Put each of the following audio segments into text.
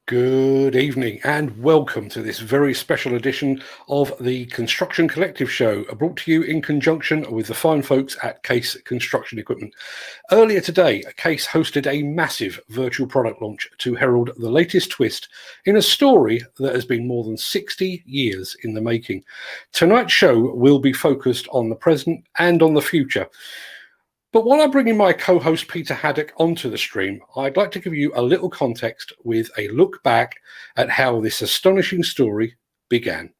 Good evening and welcome to this very special edition of the Construction Collective Show, brought to you in conjunction with the fine folks at Case Construction Equipment. Earlier today, Case hosted a massive virtual product launch to herald the latest twist in a story that has been more than 60 years in the making. Tonight's show will be focused on the present and on the future. But while I'm bringing my co-host Peter Haddock onto the stream, I'd like to give you a little context with a look back at how this astonishing story began.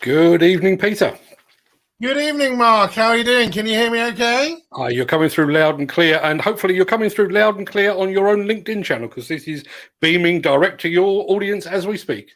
Good evening, Peter. Good evening, Mark. How are you doing? Can you hear me okay? You're coming through loud and clear, and hopefully you're coming through loud and clear on your own LinkedIn channel, because this is beaming direct to your audience as we speak.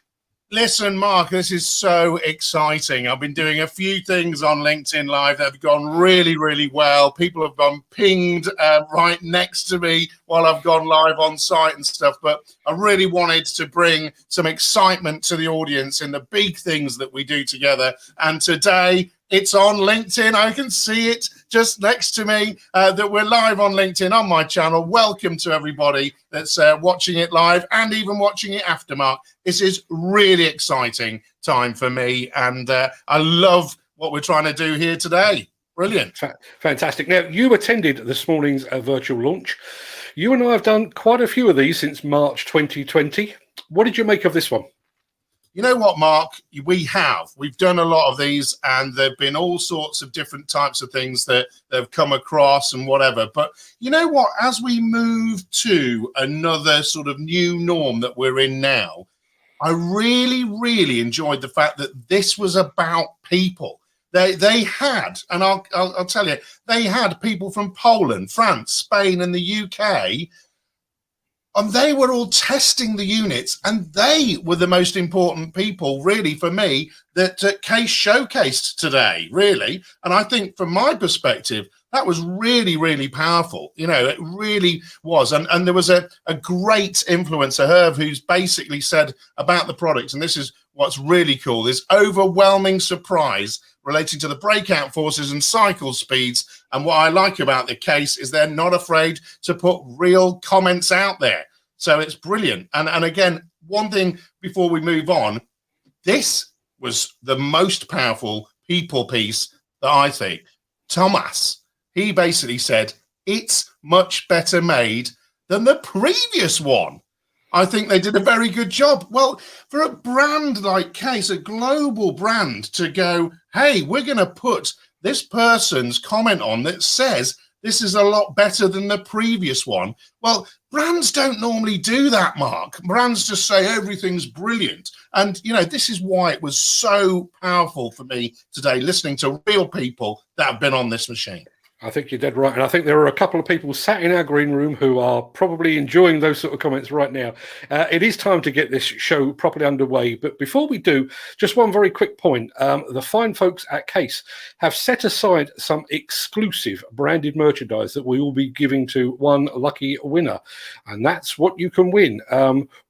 Listen, Mark, this is so exciting. I've been doing a few things on LinkedIn Live that have gone really, really well. People have gone pinged right next to me while I've gone live on site and stuff. But I really wanted to bring some excitement to the audience in the big things that we do together. And today, It's on LinkedIn. I can see it just next to me that we're live on LinkedIn on my channel. Welcome to everybody that's watching it live and even watching it after, Mark. This is really exciting time for me, and I love what we're trying to do here today. Brilliant. Fantastic. Now, you attended this morning's virtual launch. You and I have done quite a few of these since March 2020. What did you make of this one? You know what, Mark? We've done a lot of these, and there've been all sorts of different types of things that have come across and whatever. But you know what? As we move to another sort of new norm that we're in now, I really, really enjoyed the fact that this was about people. They had, and I'll tell you, they had people from Poland, France, Spain, and the UK, and they were all testing the units, and they were the most important people, really, for me, that Case showcased today, really. And I think, from my perspective, that was really, really powerful. You know, it really was. And there was a great influencer, Herb, who's basically said about the products, and this is what's really cool, this overwhelming surprise relating to the breakout forces and cycle speeds. And what I like about the Case is they're not afraid to put real comments out there. So it's brilliant. And again, one thing before we move on, this was the most powerful people piece that I think. Thomas, he basically said, it's much better made than the previous one. I think they did a very good job. Well, for a brand like Case, a global brand, to go, hey, we're going to put this person's comment on that says this is a lot better than the previous one. Well, brands don't normally do that, Mark. Brands just say everything's brilliant. And, you know, this is why it was so powerful for me today, listening to real people that have been on this machine. I think you're dead right. And I think there are a couple of people sat in our green room who are probably enjoying those sort of comments right now. It is time to get this show properly underway. But before we do, just one very quick point. The fine folks at Case have set aside some exclusive branded merchandise that we will be giving to one lucky winner. And that's what you can win.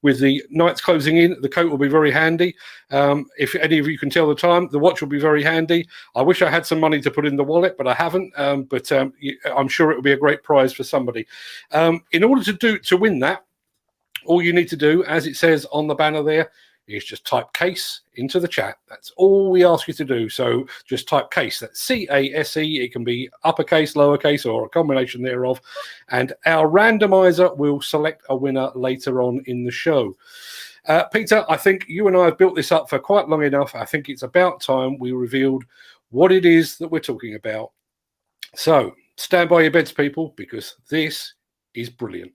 With the nights closing in, the coat will be very handy. If any of you can tell the time, the watch will be very handy. I wish I had some money to put in the wallet, but I haven't. But I'm sure it will be a great prize for somebody. In order to win that, all you need to do, as it says on the banner there, is just type Case into the chat. That's all we ask you to do. So just type Case. That's CASE. It can be uppercase, lowercase, or a combination thereof. And our randomizer will select a winner later on in the show. Peter, I think you and I have built this up for quite long enough. I think it's about time we revealed what it is that we're talking about. So stand by your beds, people, because this is brilliant.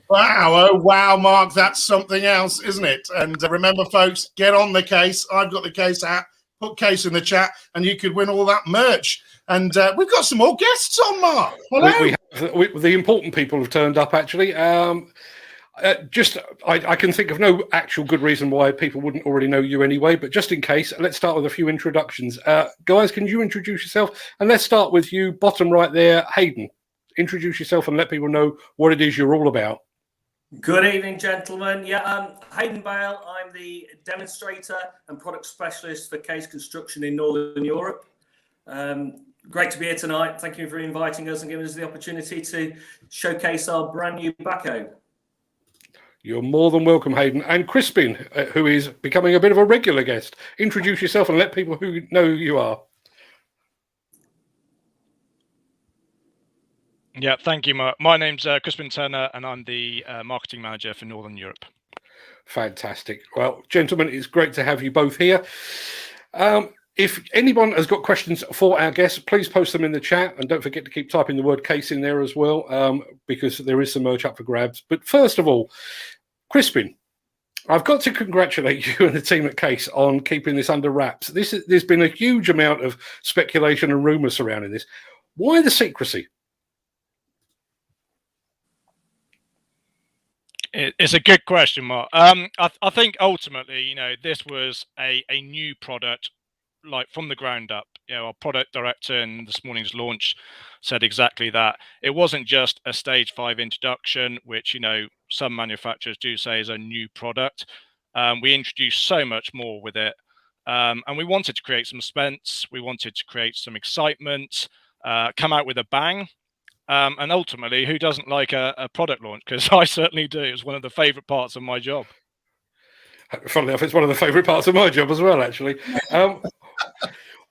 Wow, oh wow, Mark, that's something else, isn't it? And remember, folks, get on the Case. I've got the Case app. Put Case in the chat, and you could win all that merch. And we've got some more guests on, Mark. Hello. The important people have turned up, actually. I can think of no actual good reason why people wouldn't already know you anyway, but just in case, let's start with a few introductions. Guys, can you introduce yourself? And let's start with you, bottom right there, Hayden. Introduce yourself and let people know what it is you're all about. Good evening, gentlemen. Hayden Bale. I'm the demonstrator and product specialist for Case Construction in Northern Europe. Great to be here tonight. Thank you for inviting us and giving us the opportunity to showcase our brand new backhoe. You're more than welcome, Hayden. And Crispin, who is becoming a bit of a regular guest. Introduce yourself and let people who know who you are. Yeah, thank you, Mark. My name's Crispin Turner, and I'm the marketing manager for Northern Europe. Fantastic. Well, gentlemen, it's great to have you both here. If anyone has got questions for our guests, please post them in the chat, and don't forget to keep typing the word Case in there as well, because there is some merch up for grabs. But first of all, Crispin, I've got to congratulate you and the team at Case on keeping this under wraps. There's been a huge amount of speculation and rumour surrounding this. Why the secrecy? It's a good question, Mark. I think ultimately, this was a new product, like from the ground up. Our product director in this morning's launch said exactly that. It wasn't just a stage 5 introduction, which, some manufacturers do say is a new product. We introduced so much more with it. And we wanted to create some suspense. We wanted to create some excitement, come out with a bang. And ultimately, who doesn't like a product launch? Because I certainly do. It's one of the favourite parts of my job. Funnily enough, it's one of the favourite parts of my job as well, actually.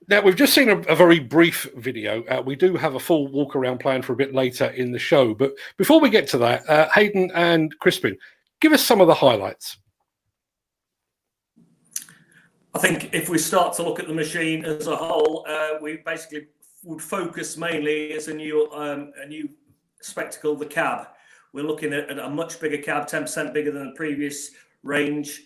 Now, we've just seen a very brief video. We do have a full walk around plan for a bit later in the show. But before we get to that, Hayden and Crispin, give us some of the highlights. I think if we start to look at the machine as a whole, we basically would focus mainly as a new spectacle, the cab. We're looking at a much bigger cab, 10% bigger than the previous range.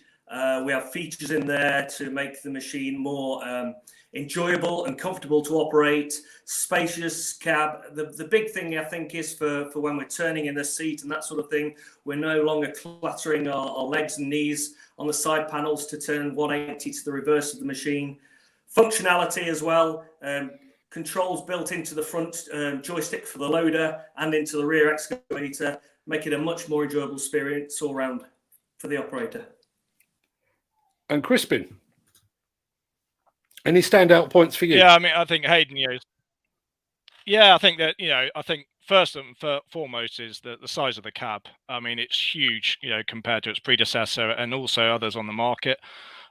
We have features in there to make the machine more enjoyable and comfortable to operate. Spacious cab. The big thing, I think, is for when we're turning in the seat and that sort of thing, we're no longer cluttering our legs and knees on the side panels to turn 180 to the reverse of the machine. Functionality as well. Controls built into the front joystick for the loader and into the rear excavator, make it a much more enjoyable experience all round for the operator. And Crispin, any standout points for you? Yeah, I mean, I think Hayden, I think that, I think first and foremost is the size of the cab. I mean, it's huge, compared to its predecessor and also others on the market.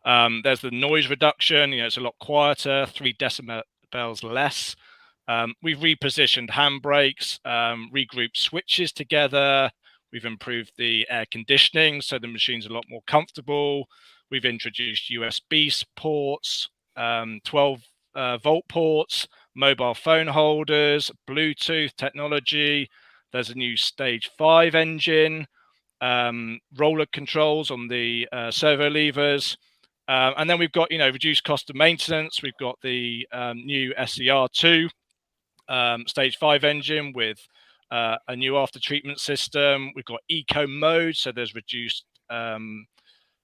There's the noise reduction, it's a lot quieter, 3 decibels less. We've repositioned handbrakes, regrouped switches together. We've improved the air conditioning, so the machine's a lot more comfortable. We've introduced USB ports, 12-volt ports, mobile phone holders, Bluetooth technology. There's a new stage 5 engine, roller controls on the servo levers. And then we've got, reduced cost of maintenance. We've got the new SCR2 stage 5 engine with a new after treatment system. We've got eco mode, so there's reduced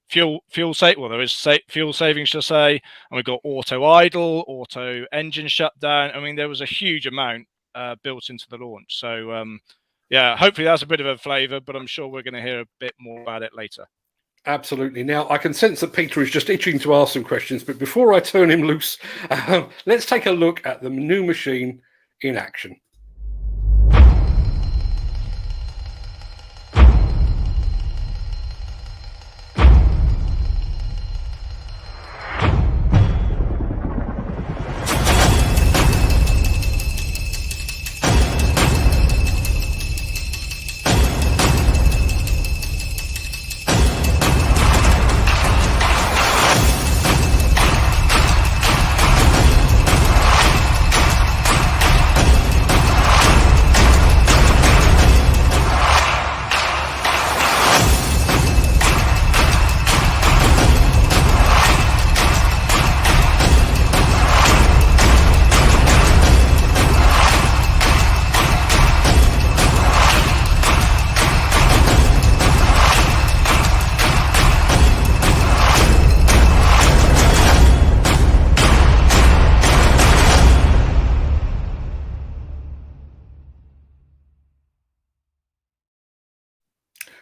fuel save. Well, there is fuel saving, should I say? And we've got auto idle, auto engine shutdown. I mean, there was a huge amount built into the launch. So hopefully that's a bit of a flavour, but I'm sure we're going to hear a bit more about it later. Absolutely. Now, I can sense that Peter is just itching to ask some questions, but before I turn him loose, let's take a look at the new machine in action.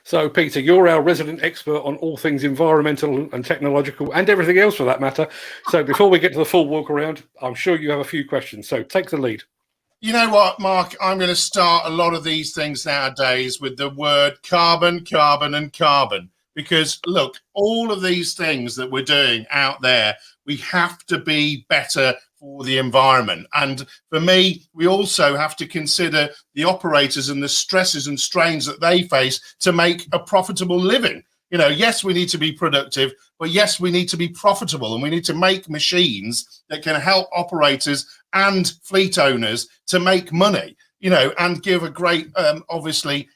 So, Peter, you're our resident expert on all things environmental and technological and everything else for that matter. So before we get to the full walk around, I'm sure you have a few questions. So take the lead. You know what, Mark? I'm going to start a lot of these things nowadays with the word carbon, carbon, and carbon. Because, look, all of these things that we're doing out there, we have to be better for the environment. And for me, we also have to consider the operators and the stresses and strains that they face to make a profitable living. Yes, we need to be productive, but yes, we need to be profitable, and we need to make machines that can help operators and fleet owners to make money, and give a great, obviously,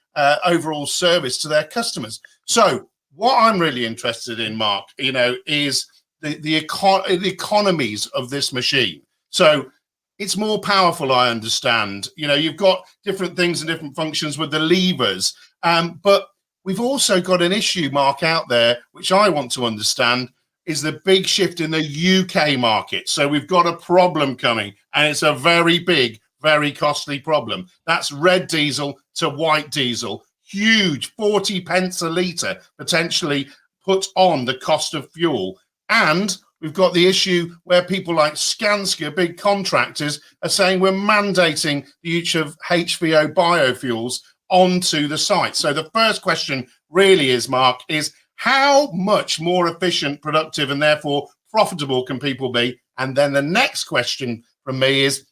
overall service to their customers. So What I'm really interested in, Mark, is the economies of this machine. So it's more powerful, I understand. You've got different things and different functions with the levers, but we've also got an issue, Mark, out there, which I want to understand, is the big shift in the UK market. So we've got a problem coming, and it's a very big, very costly problem. That's red diesel to white diesel. Huge, 40 pence a litre potentially put on the cost of fuel. And we've got the issue where people like Skanska, big contractors, are saying we're mandating the use of HVO biofuels onto the site. So the first question really is, Mark, is how much more efficient, productive, and therefore profitable can people be? And then the next question from me is,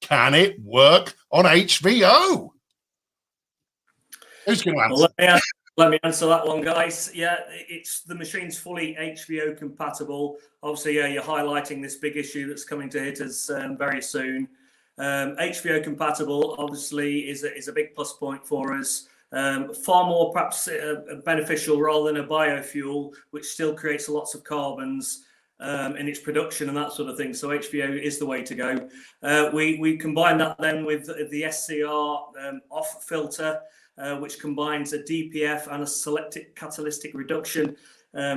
can it work on HVO? Who's going to answer? Well, let me answer that one, guys. Yeah, the machine's fully HVO compatible. Obviously, you're highlighting this big issue that's coming to hit us very soon. HVO compatible, obviously, is a big plus point for us. Far more perhaps beneficial rather than a biofuel, which still creates lots of carbons in its production and that sort of thing. So HVO is the way to go. We combine that then with the SCR off filter, which combines a DPF and a selective catalytic reduction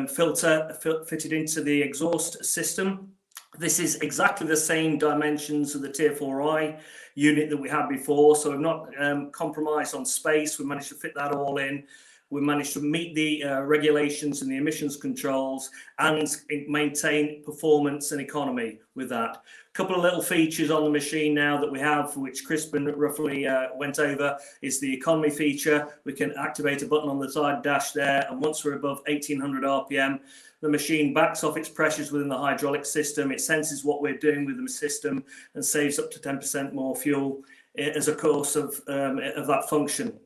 filter fitted into the exhaust system. This is exactly the same dimensions of the Tier 4i unit that we had before, so we've not compromised on space. We managed to fit that all in. We managed to meet the regulations and the emissions controls and maintain performance and economy with that. A couple of little features on the machine now that we have, which Crispin roughly went over, is the economy feature. We can activate a button on the side dash there, and once we're above 1800 RPM, the machine backs off its pressures within the hydraulic system. It senses what we're doing with the system and saves up to 10% more fuel as a course of that function.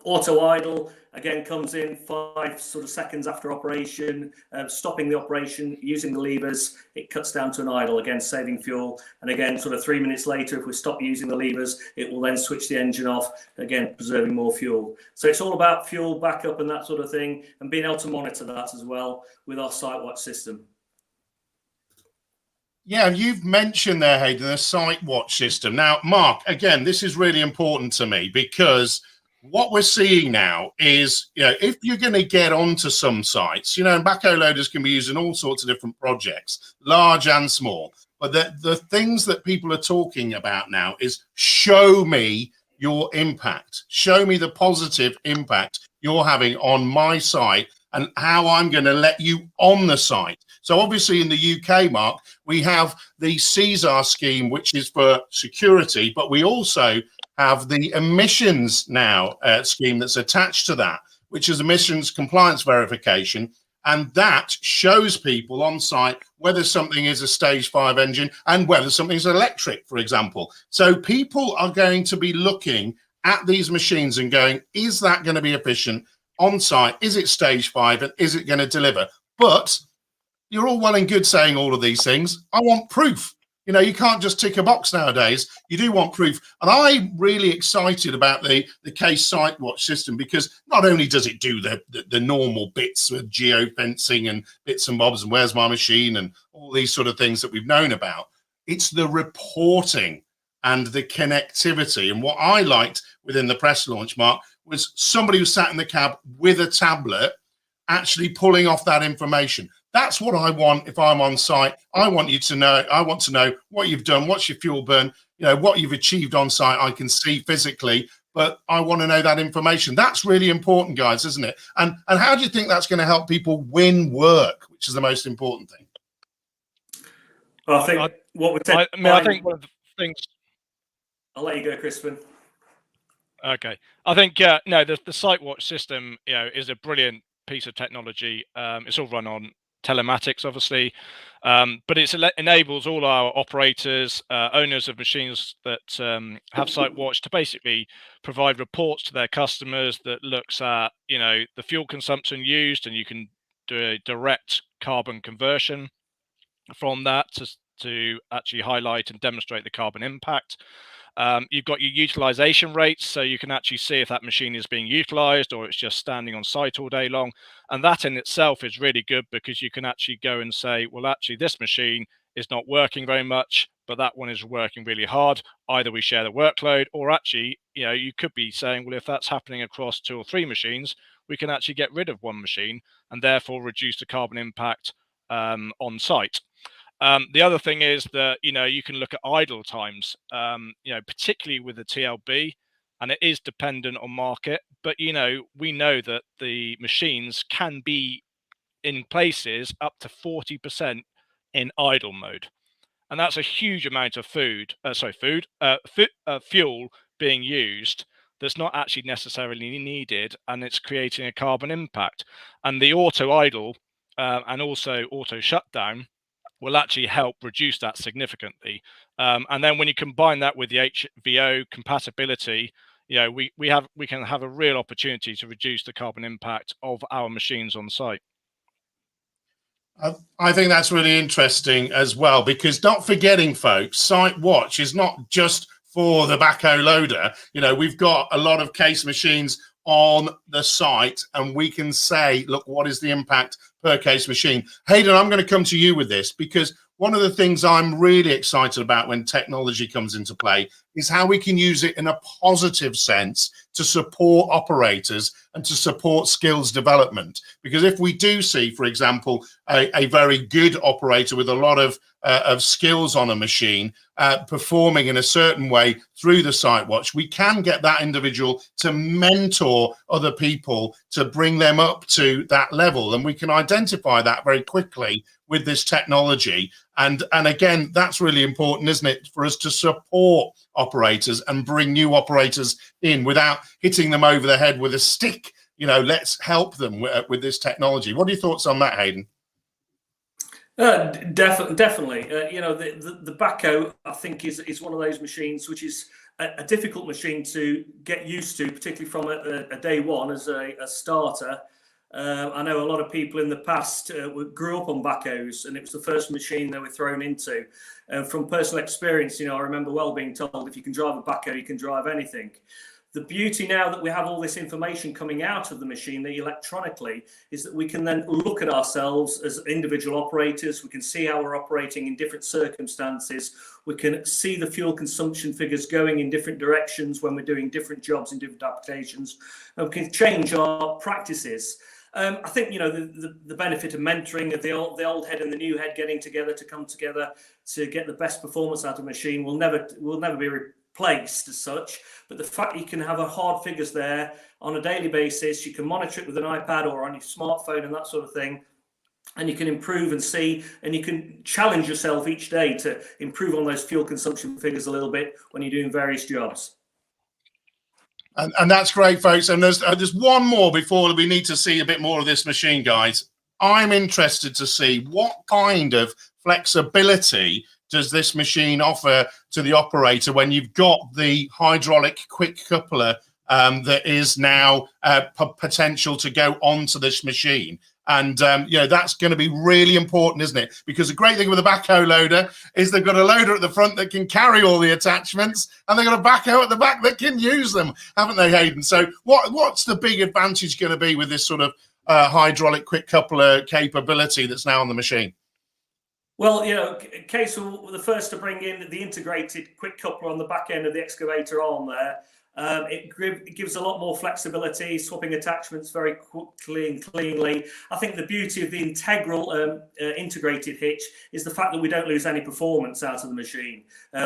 Auto idle again comes in 5 seconds after operation, stopping the operation using the levers. It cuts down to an idle, again saving fuel, and again 3 minutes later, if we stop using the levers, it will then switch the engine off, again preserving more fuel. So it's all about fuel backup and that sort of thing, and being able to monitor that as well with our SiteWatch system. Yeah, and you've mentioned there, Hayden, the SiteWatch system. Now, Mark, again, this is really important to me because what we're seeing now is, if you're going to get onto some sites, and backhoe loaders can be used in all sorts of different projects, large and small. But the things that people are talking about now is show me your impact. Show me the positive impact you're having on my site and how I'm going to let you on the site. So obviously in the UK, Mark, we have the CSAR scheme, which is for security, but we also have the emissions now scheme that's attached to that, which is emissions compliance verification. And that shows people on site whether something is a stage 5 engine and whether something's electric, for example. So people are going to be looking at these machines and going, is that going to be efficient on site? Is it stage 5 and is it going to deliver? But you're all well and good saying all of these things. I want proof. You can't just tick a box nowadays. You do want proof. And I'm really excited about the Case SiteWatch system because not only does it do the normal bits with geofencing and bits and bobs and where's my machine and all these sort of things that we've known about, it's the reporting and the connectivity. And what I liked within the press launch, Mark, was somebody who sat in the cab with a tablet actually pulling off that information. That's what I want if I'm on site. I want to know what you've done, what's your fuel burn, what you've achieved on site. I can see physically, but I want to know that information. That's really important, guys, isn't it? And how do you think that's going to help people win work, which is the most important thing? Well, I think what we're taking. I think one of the things. I'll let you go, Crispin. Okay, I think no, the SiteWatch system, is a brilliant piece of technology. It's all run on telematics, obviously, but it enables all our operators, owners of machines that have SiteWatch to basically provide reports to their customers that looks at the fuel consumption used, and you can do a direct carbon conversion from that to actually highlight and demonstrate the carbon impact. You've got your utilization rates, so you can actually see if that machine is being utilized or it's just standing on site all day long. And that in itself is really good because you can actually go and say, well, actually, this machine is not working very much, but that one is working really hard. Either we share the workload, or actually, you could be saying, well, if that's happening across 2 or 3 machines, we can actually get rid of one machine and therefore reduce the carbon impact on site. The other thing is that, you can look at idle times, particularly with the TLB, and it is dependent on market, but, we know that the machines can be in places up to 40% in idle mode. And that's a huge amount of fuel being used that's not actually necessarily needed, and it's creating a carbon impact. And the auto idle and also auto shutdown will actually help reduce that significantly. And then when you combine that with the HVO compatibility, we can have a real opportunity to reduce the carbon impact of our machines on site. I think that's really interesting as well, because not forgetting, folks, SiteWatch is not just for the backhoe loader. We've got a lot of case machines on the site, and we can say, look, what is the impact per case machine? Hayden, I'm going to come to you with this, because one of the things I'm really excited about when technology comes into play is how we can use it in a positive sense to support operators and to support skills development. Because if we do see, for example, a very good operator with a lot of skills on a machine performing in a certain way through the SiteWatch, we can get that individual to mentor other people to bring them up to that level. And we can identify that very quickly with this technology. And again, that's really important, isn't it, for us to support operators and bring new operators in without hitting them over the head with a stick. Let's help them with this technology. What are your thoughts on that, Hayden? Definitely. The backhoe, I think, is one of those machines which is a difficult machine to get used to, particularly from a day one as a starter. I know a lot of people in the past grew up on backhoes, and it was the first machine they were thrown into. From personal experience, I remember well being told, if you can drive a backhoe, you can drive anything. The beauty now that we have all this information coming out of the machine electronically is that we can then look at ourselves as individual operators. We can see how we're operating in different circumstances. We can see the fuel consumption figures going in different directions when we're doing different jobs in different applications. And we can change our practices. I think, the benefit of mentoring, of the old head and the new head getting together to come together to get the best performance out of a machine will never be replaced as such. But the fact you can have a hard figures there on a daily basis, you can monitor it with an iPad or on your smartphone and that sort of thing, and you can improve and see, and you can challenge yourself each day to improve on those fuel consumption figures a little bit when you're doing various jobs. And that's great, folks. And there's one more before we need to see a bit more of this machine, guys. I'm interested to see what kind of flexibility does this machine offer to the operator when you've got the hydraulic quick coupler that is now potential to go onto this machine. And, that's going to be really important, isn't it? Because the great thing with a backhoe loader is they've got a loader at the front that can carry all the attachments, and they've got a backhoe at the back that can use them, haven't they, Hayden? So what's the big advantage going to be with this sort of hydraulic quick coupler capability that's now on the machine? Well, Case were the first to bring in the integrated quick coupler on the back end of the excavator arm there. It gives a lot more flexibility, swapping attachments very quickly and cleanly. I think the beauty of the integral integrated hitch is the fact that we don't lose any performance out of the machine.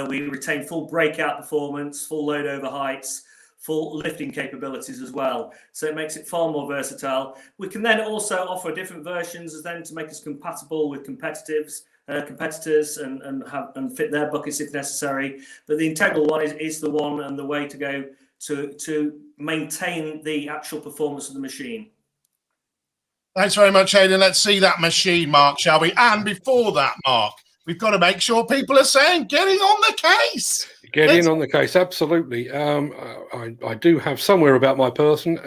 We retain full breakout performance, full load over heights, full lifting capabilities as well. So it makes it far more versatile. We can then also offer different versions as then to make us compatible with competitors and fit their buckets if necessary. But the integral one is the one and the way to go to maintain the actual performance of the machine. Thanks very much, Hayden. Let's see that machine, Mark, shall we? And before that, Mark, we've got to make sure people are saying getting on the case. Get in on the case, absolutely. I do have somewhere about my person.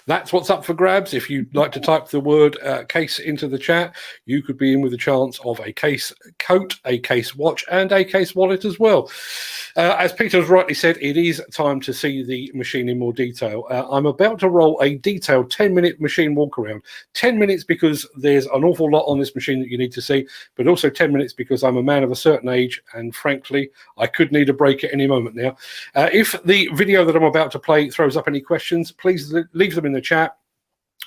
That's what's up for grabs. If you'd like to type the word case into the chat, you could be in with a chance of a case coat, a case watch, and a case wallet as well. As Peter has rightly said, it is time to see the machine in more detail. I'm about to roll a detailed 10-minute machine walk around. 10 minutes because there's an awful lot on this machine that you need to see, but also 10 minutes because I'm a man of a certain age, and frankly, I could need a break at any moment now. If the video that I'm about to play throws up any questions, please leave them in the chat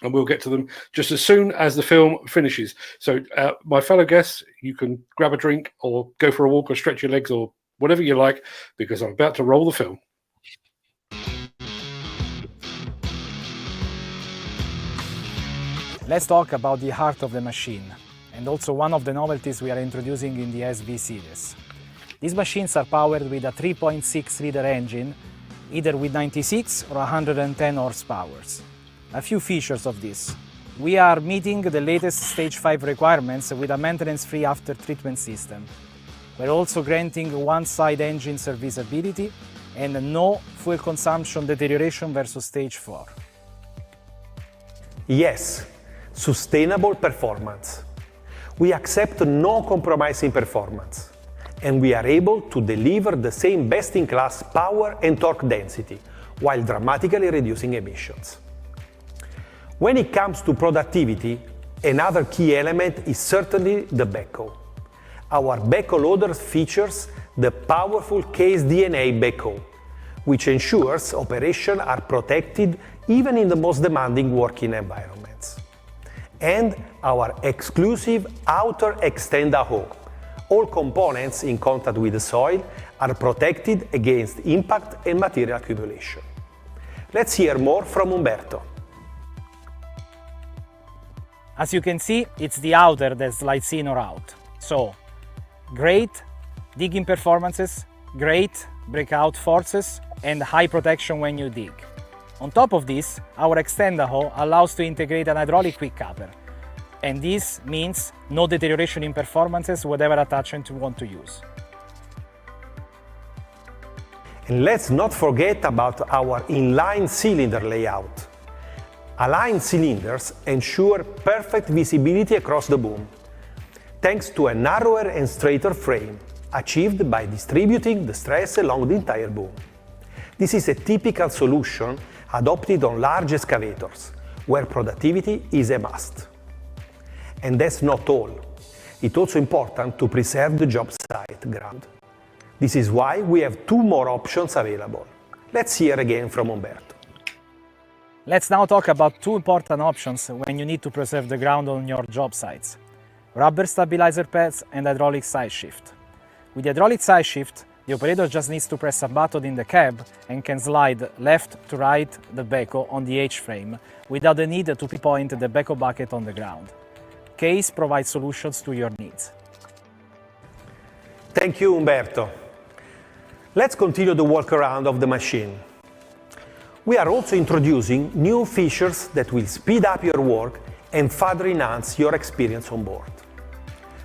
and we'll get to them just as soon as the film finishes. So my fellow guests, you can grab a drink or go for a walk or stretch your legs or whatever you like, because I'm about to roll the film. Let's talk about the heart of the machine, and also one of the novelties we are introducing in the SV series. These machines are powered with a 3.6-liter engine, either with 96 or 110 horsepower. A few features of this. We are meeting the latest Stage 5 requirements with a maintenance-free after-treatment system. We're also granting one-side engine serviceability and no fuel consumption deterioration versus Stage 4. Yes, sustainable performance. We accept no compromise in performance, and we are able to deliver the same best-in-class power and torque density while dramatically reducing emissions. When it comes to productivity, another key element is certainly the backhoe. Our backhoe loader features the powerful Case DNA backhoe, which ensures operations are protected even in the most demanding working environments. And our exclusive outer extender hoe. All components in contact with the soil are protected against impact and material accumulation. Let's hear more from Umberto. As you can see, it's the outer that slides in or out. So, great digging performances, great breakout forces, and high protection when you dig. On top of this, our extender hoe allows to integrate an hydraulic quick capper, and this means no deterioration in performances, whatever attachment you want to use. And let's not forget about our inline cylinder layout. Aligned cylinders ensure perfect visibility across the boom, thanks to a narrower and straighter frame, achieved by distributing the stress along the entire boom. This is a typical solution adopted on large excavators, where productivity is a must. And that's not all. It's also important to preserve the job site ground. This is why we have two more options available. Let's hear again from Umberto. Let's now talk about two important options when you need to preserve the ground on your job sites: rubber stabilizer pads and hydraulic side shift. With the hydraulic side shift, the operator just needs to press a button in the cab and can slide left to right the backhoe on the H-frame without the need to pinpoint the backhoe bucket on the ground. Case provides solutions to your needs. Thank you, Umberto. Let's continue the walk around of the machine. We are also introducing new features that will speed up your work and further enhance your experience on board.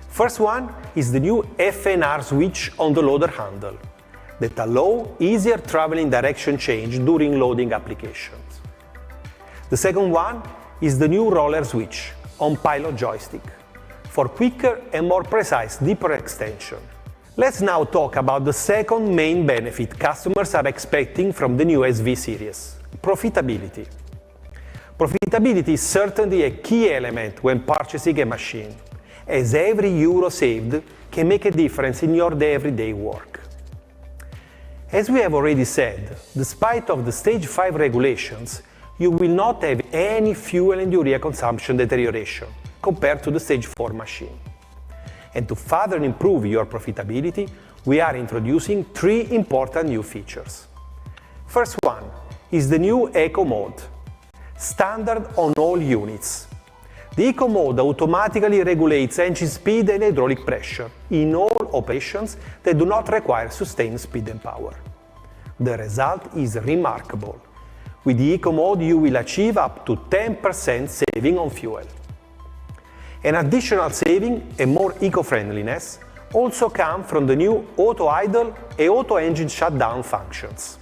First one is the new FNR switch on the loader handle that allow easier traveling direction change during loading applications. The second one is the new roller switch on pilot joystick for quicker and more precise deeper extension. Let's now talk about the second main benefit customers are expecting from the new SV series: profitability. Profitability is certainly a key element when purchasing a machine, as every euro saved can make a difference in your everyday work. As we have already said, despite of the Stage 5 regulations, you will not have any fuel and urea consumption deterioration compared to the Stage 4 machine. And to further improve your profitability, we are introducing three important new features. First one is the new Eco Mode, standard on all units. The Eco Mode automatically regulates engine speed and hydraulic pressure in all operations that do not require sustained speed and power. The result is remarkable. With the Eco Mode, you will achieve up to 10% saving on fuel. An additional saving and more eco-friendliness also come from the new auto idle and auto engine shutdown functions.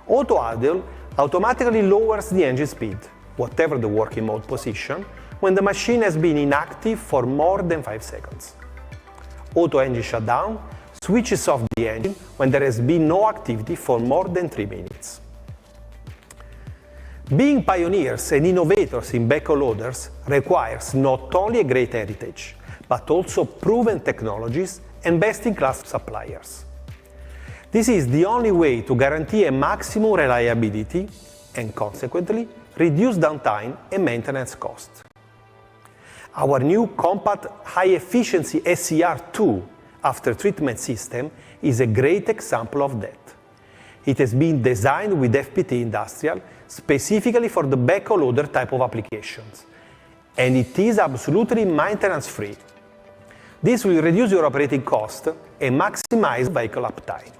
Auto idle automatically lowers the engine speed, whatever the working mode position, when the machine has been inactive for more than 5 seconds. Auto engine shutdown switches off the engine when there has been no activity for more than 3 minutes. Being pioneers and innovators in backhoe loaders requires not only a great heritage, but also proven technologies and best-in-class suppliers. This is the only way to guarantee a maximum reliability and, consequently, reduce downtime and maintenance costs. Our new compact high-efficiency SCR2 after-treatment system is a great example of that. It has been designed with FPT Industrial specifically for the backhoe loader type of applications, and it is absolutely maintenance-free. This will reduce your operating cost and maximize vehicle uptime.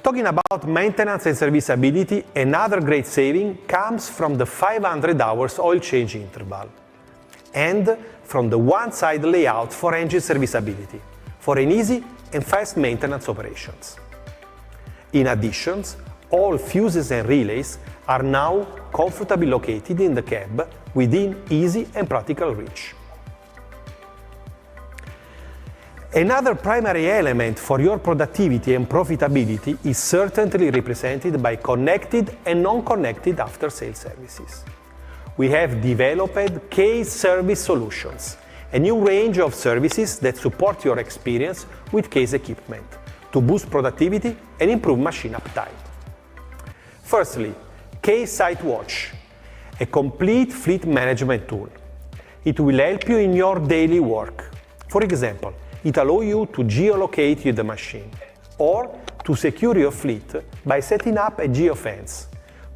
Talking about maintenance and serviceability, another great saving comes from the 500 hours oil change interval and from the one-side layout for engine serviceability for an easy and fast maintenance operations. In addition, all fuses and relays are now comfortably located in the cab within easy and practical reach. Another primary element for your productivity and profitability is certainly represented by connected and non-connected after-sales services. We have developed Case Service Solutions, a new range of services that support your experience with Case equipment to boost productivity and improve machine uptime. Firstly, Case Site Watch, a complete fleet management tool. It will help you in your daily work. For example, it allows you to geolocate the machine or to secure your fleet by setting up a geofence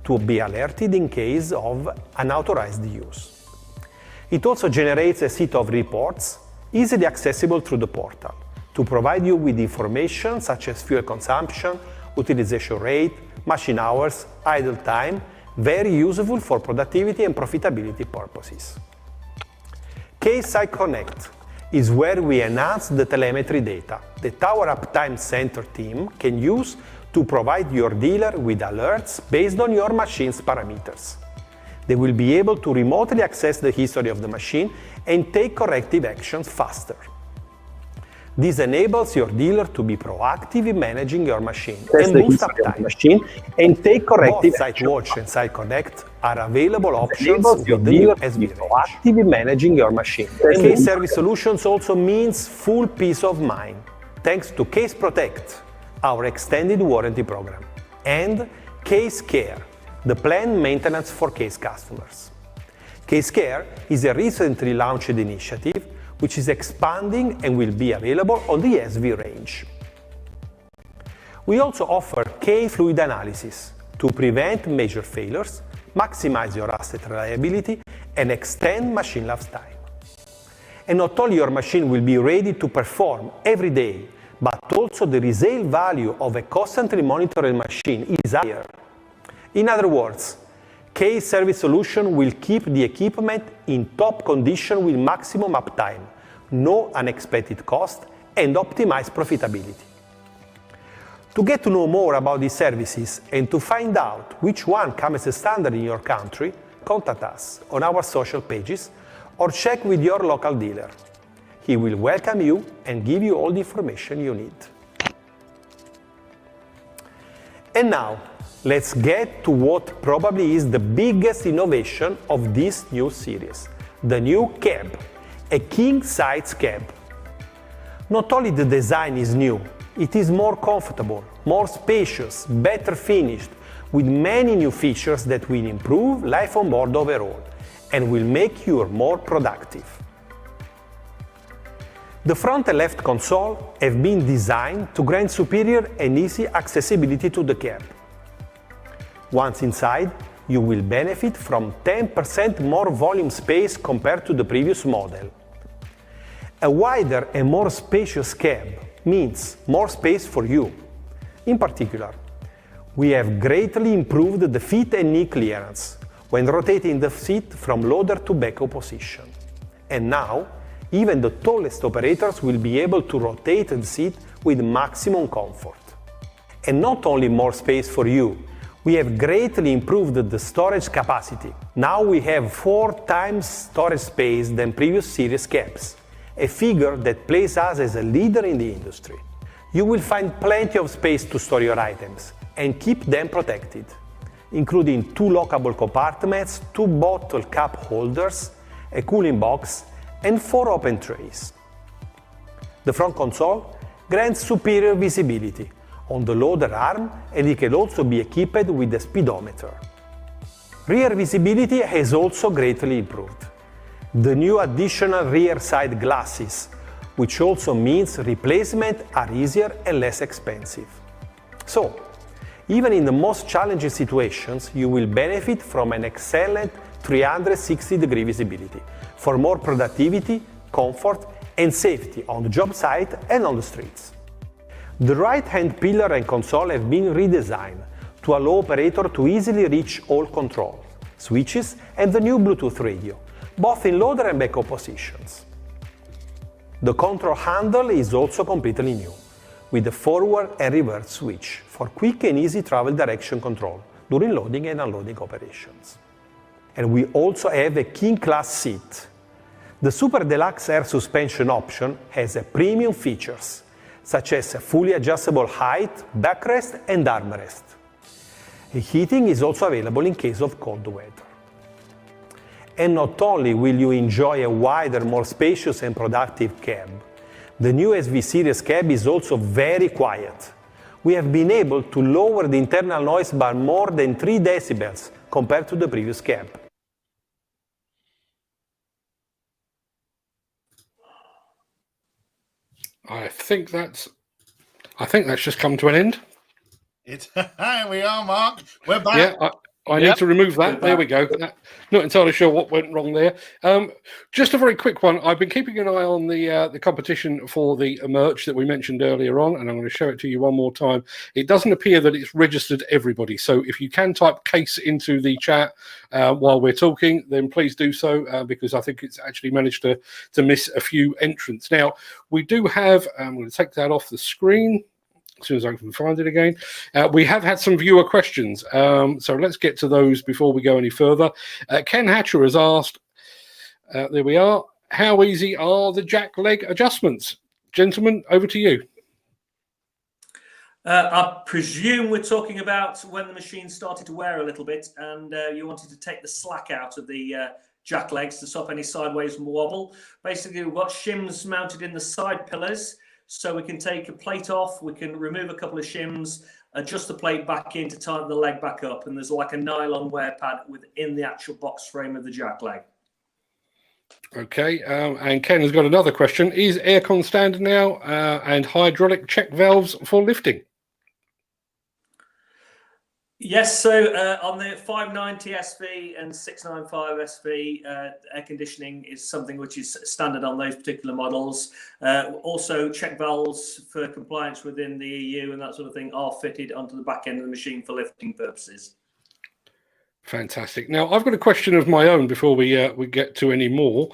to be alerted in case of unauthorized use. It also generates a set of reports easily accessible through the portal to provide you with information such as fuel consumption, utilization rate, machine hours, idle time, very useful for productivity and profitability purposes. Case Site Connect is where we enhance the telemetry data that our Uptime Center team can use to provide your dealer with alerts based on your machine's parameters. They will be able to remotely access the history of the machine and take corrective actions faster. This enables your dealer to be proactive in managing your machine and boost uptime. Both Site Watch and Site Connect are available options with the new SV proactive in managing your machine. Case Service Solutions also means full peace of mind, thanks to Case Protect, our extended warranty program, and Case Care, the planned maintenance for Case customers. Case Care is a recently launched initiative which is expanding and will be available on the SV range. We also offer Case Fluid Analysis to prevent major failures, maximize your asset reliability, and extend machine lifetime. And not only your machine will be ready to perform every day, but also the resale value of a constantly monitored machine is higher. In other words, Case Service Solution will keep the equipment in top condition with maximum uptime, no unexpected cost, and optimized profitability. To get to know more about these services and to find out which one comes as standard in your country, contact us on our social pages or check with your local dealer. He will welcome you and give you all the information you need. And now, let's get to what probably is the biggest innovation of this new series, the new cab, a king-size cab. Not only the design is new, it is more comfortable, more spacious, better finished, with many new features that will improve life on board overall and will make you more productive. The front and left console have been designed to grant superior and easy accessibility to the cab. Once inside, you will benefit from 10% more volume space compared to the previous model. A wider and more spacious cab means more space for you. In particular, we have greatly improved the feet and knee clearance when rotating the seat from loader to backhoe position. And now, Even the tallest operators will be able to rotate the seat with maximum comfort. And not only more space for you, we have greatly improved the storage capacity. Now we have 4 times storage space than previous series cabs, a figure that places us as a leader in the industry. You will find plenty of space to store your items and keep them protected, including 2 lockable compartments, 2 bottle cap holders, a cooling box, and 4 open trays. The front console grants superior visibility on the loader arm, and it can also be equipped with a speedometer. Rear visibility has also greatly improved. The new additional rear side glasses, which also means replacement are easier and less expensive. So, even in the most challenging situations, you will benefit from an excellent 360-degree visibility for more productivity, comfort, and safety on the job site and on the streets. The right-hand pillar and console have been redesigned to allow operator to easily reach all control, switches, and the new Bluetooth radio, both in loader and backup positions. The control handle is also completely new, with a forward and reverse switch for quick and easy travel direction control during loading and unloading operations. And we also have a king-class seat. The Super Deluxe Air Suspension option has premium features, such as a fully adjustable height, backrest, and armrest. Heating is also available in case of cold weather. And not only will you enjoy a wider, more spacious and productive cab, the new SV Series cab is also very quiet. We have been able to lower the internal noise by more than 3 decibels compared to the previous cab. I think that's just come to an end. Here we are, Mark. We're back. Yeah, I need to remove that. There we go. Not entirely sure what went wrong there. Just a very quick one. I've been keeping an eye on the competition for the merch that we mentioned earlier on, and I'm going to show it to you one more time. It doesn't appear that it's registered everybody. So if you can type case into the chat while we're talking, then please do so, because I think it's actually managed to miss a few entrants. Now, we do have, I'm going to take that off the screen as soon as I can find it again. We have had some viewer questions, so let's get to those before we go any further. Ken Hatcher has asked, there we are, how easy are the jack leg adjustments? Gentlemen, over to you. I presume we're talking about when the machine started to wear a little bit and you wanted to take the slack out of the jack legs to stop any sideways wobble. Basically, we've got shims mounted in the side pillars, so we can take a plate off, we can remove a couple of shims, adjust the plate back in to tighten the leg back up, and there's like a nylon wear pad within the actual box frame of the jack leg. Okay, and Ken has got another question. Is aircon standard now and hydraulic check valves for lifting? Yes, so on the 590 SV and 695 SV, air conditioning is something which is standard on those particular models. Also, check valves for compliance within the EU and that sort of thing are fitted onto the back end of the machine for lifting purposes. Fantastic. Now, I've got a question of my own before we get to any more.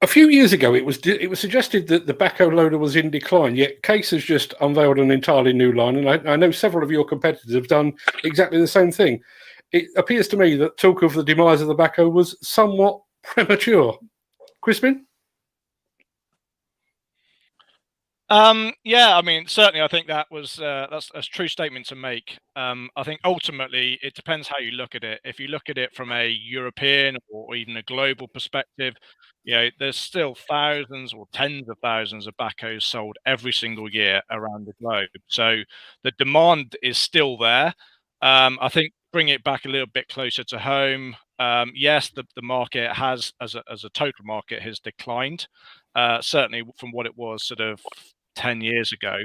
A few years ago, it was suggested that the backhoe loader was in decline, yet Case has just unveiled an entirely new line, and I know several of your competitors have done exactly the same thing. It appears to me that talk of the demise of the backhoe was somewhat premature. Crispin? Yeah, I mean, certainly I think that was that's a true statement to make. I think ultimately it depends how you look at it. If you look at it from a European or even a global perspective, you know, there's still thousands or tens of thousands of backhoes sold every single year around the globe. So the demand is still there. I think bring it back a little bit closer to home. Yes, the market has, as a total market, has declined. Certainly from what it was sort of 10 years ago.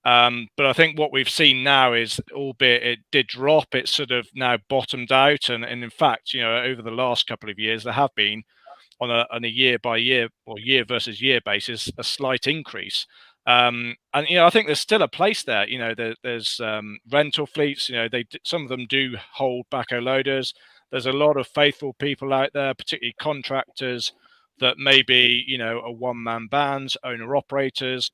But I think what we've seen now is, albeit it did drop, it's sort of now bottomed out. And in fact, you know, over the last couple of years, there have been on a year by year or year versus year basis, a slight increase. And, you know, I think there's still a place there. You know, there's rental fleets, you know, some of them do hold backhoe loaders. There's a lot of faithful people out there, particularly contractors, that maybe, you know, a one-man band, owner-operators,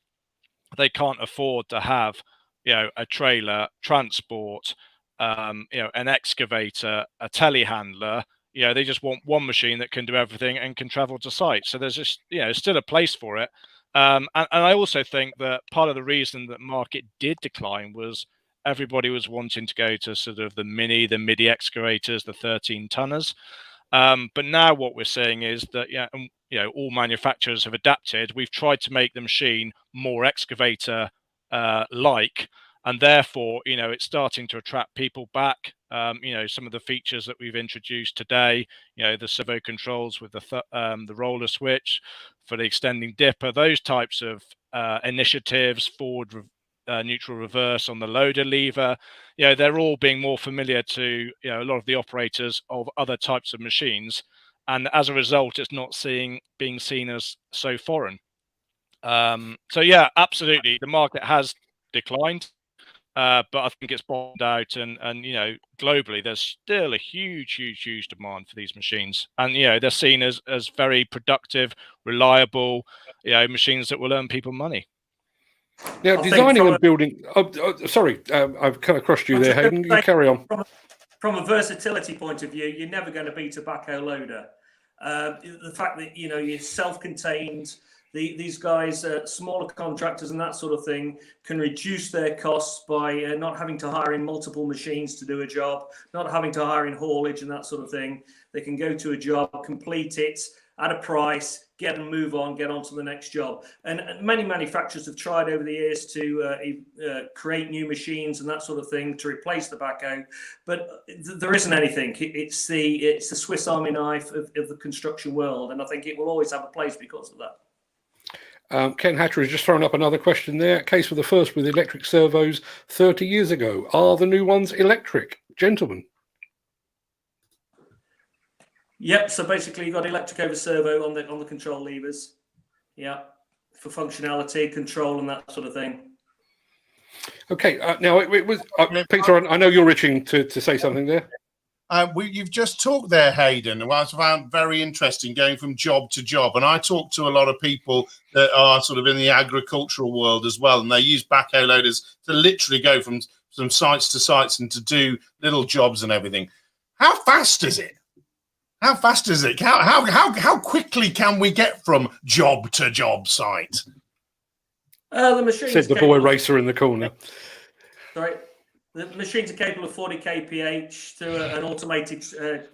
they can't afford to have, you know, a trailer, transport, you know, an excavator, a telehandler. You know, they just want one machine that can do everything and can travel to site. So there's just, you know, still a place for it. And I also think that part of the reason that market did decline was everybody was wanting to go to sort of the MIDI excavators, the 13 tonners. But now what we're seeing is that, yeah, you know, all manufacturers have adapted. We've tried to make the machine more excavator like, and therefore, you know, it's starting to attract people back. You know, some of the features that we've introduced today, you know, the servo controls with the roller switch for the extending dipper, those types of initiatives, forward neutral reverse on the loader lever, you know, they're all being more familiar to, you know, a lot of the operators of other types of machines, and as a result, it's not being seen as so foreign. So yeah, absolutely, the market has declined, but I think it's bottomed out, and you know, globally, there's still a huge demand for these machines, and you know, they're seen as very productive, reliable, you know, machines that will earn people money. Now, designing and building. Sorry, I've kind of crossed you there, Hayden. You carry on. From a versatility point of view, you're never going to beat a backhoe loader. The fact that, you know, you're self-contained, these guys, smaller contractors and that sort of thing, can reduce their costs by not having to hire in multiple machines to do a job, not having to hire in haulage and that sort of thing. They can go to a job, complete it at a price, get and move on, get on to the next job. And many manufacturers have tried over the years to create new machines and that sort of thing to replace the backhoe, but there isn't anything. It's the Swiss Army knife of the construction world, and I think it will always have a place because of that. Ken Hatcher has just thrown up another question there. Case for the first with electric servos 30 years ago. Are the new ones electric? Gentlemen. Yep. So basically, you've got electric over servo on the control levers. Yeah, for functionality, control, and that sort of thing. Okay. Now it was Peter. I know you're itching to say something there. You've just talked there, Hayden, what I found very interesting, going from job to job. And I talk to a lot of people that are sort of in the agricultural world as well, and they use backhoe loaders to literally go from sites to sites and to do little jobs and everything. How fast is it? How fast is it? How quickly can we get from job to job site? The machine said the boy racer in the corner. Sorry. The machines are capable of 40 kph to an automated